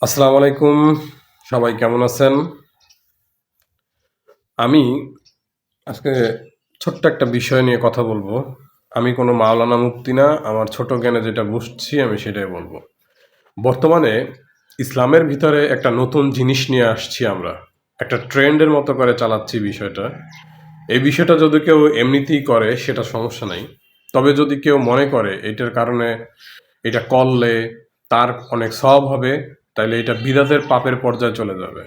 আসসালামু আলাইকুম। সবাই কেমন আছেন? আমি আজকে ছোট্ট একটা বিষয় নিয়ে কথা বলবো। আমি কোনো মাওলানা মুফতি না। আমার ছোট জ্ঞানে যেটা বুঝছি আমি সেটাই বলবো। বর্তমানে ইসলামের ভিতরে একটা নতুন জিনিস নিয়ে আসছি আমরা। একটা ট্রেন্ডের মতো করে চালাচ্ছি বিষয়টা। এই বিষয়টা যদি কেউ এমনিতেই করে সেটা সমস্যা নাই। তবে যদি কেউ মনে করে এটার কারণে এটা করলে তার অনেক সওয়াব হবে, তাইলে এটা বিদআতের পাপের পর্যায়ে চলে যাবে।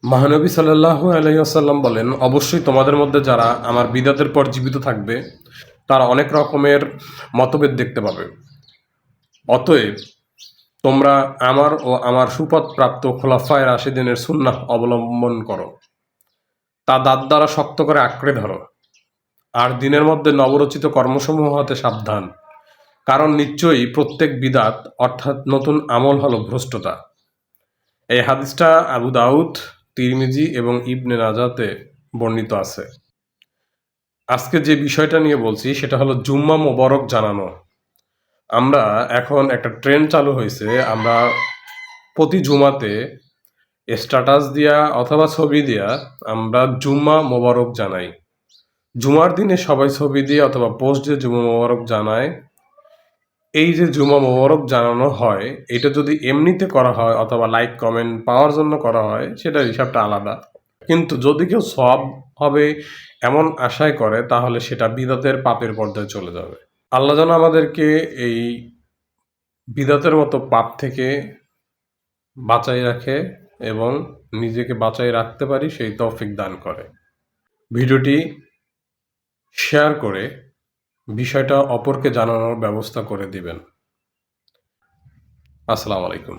মহানবী সাল্লাল্লাহু আলাইহি ওয়াসাল্লাম বলেন, অবশ্যই তোমাদের মধ্যে যারা আমার বিদআতের পর জীবিত থাকবে তারা অনেক রকমের মতভেদ দেখতে পাবে। অতএব তোমরা আমার ও আমার সুপথ প্রাপ্ত খোলাফায়ে রাশিদিনের সুন্নাহ অবলম্বন করো, তা দাঁত দ্বারা শক্ত করে আঁকড়ে ধরো, আর দিনের মধ্যে নবরচিত কর্মসমূহ হতে সাবধান, কারণ নিশ্চয়ই প্রত্যেক বিদআত অর্থাৎ নতুন আমল হলো ভ্রষ্টতা। এই হাদিসটা আবু দাউদ, তিরমিজি এবং ইবনে নাজাতে বর্ণিত আছে। আজকে যে বিষয়টা নিয়ে বলছি সেটা হলো জুম্মা মোবারক জানানো। আমরা এখন একটা ট্রেন্ড চালু হয়েছে, আমরা প্রতি জুমাতে স্ট্যাটাস দিয়া অথবা ছবি দিয়া আমরা জুম্মা মোবারক জানাই। জুমার দিনে সবাই ছবি দিয়ে অথবা পোস্ট দিয়ে জুম্মা মোবারক জানায়। এই যে জুমা মোবারক জানানো হয়, এটা যদি এমনিতে করা হয় অথবা লাইক কমেন্ট পাওয়ার জন্য করা হয় সেটার হিসাবটা আলাদা। কিন্তু যদি কেউ সওয়াব হবে এমন আশায় করে তাহলে সেটা বিদআতের পাপের পর্যায়ে চলে যাবে। আল্লাহ যেন আমাদেরকে এই বিদআতের মতো পাপ থেকে বাঁচাই রাখে এবং নিজেকে বাঁচাই রাখতে পারি সেই তৌফিক দান করে। ভিডিওটি শেয়ার করে বিষয়টা অপরকে জানানোর ব্যবস্থা করে দিবেন। আসসালামু আলাইকুম।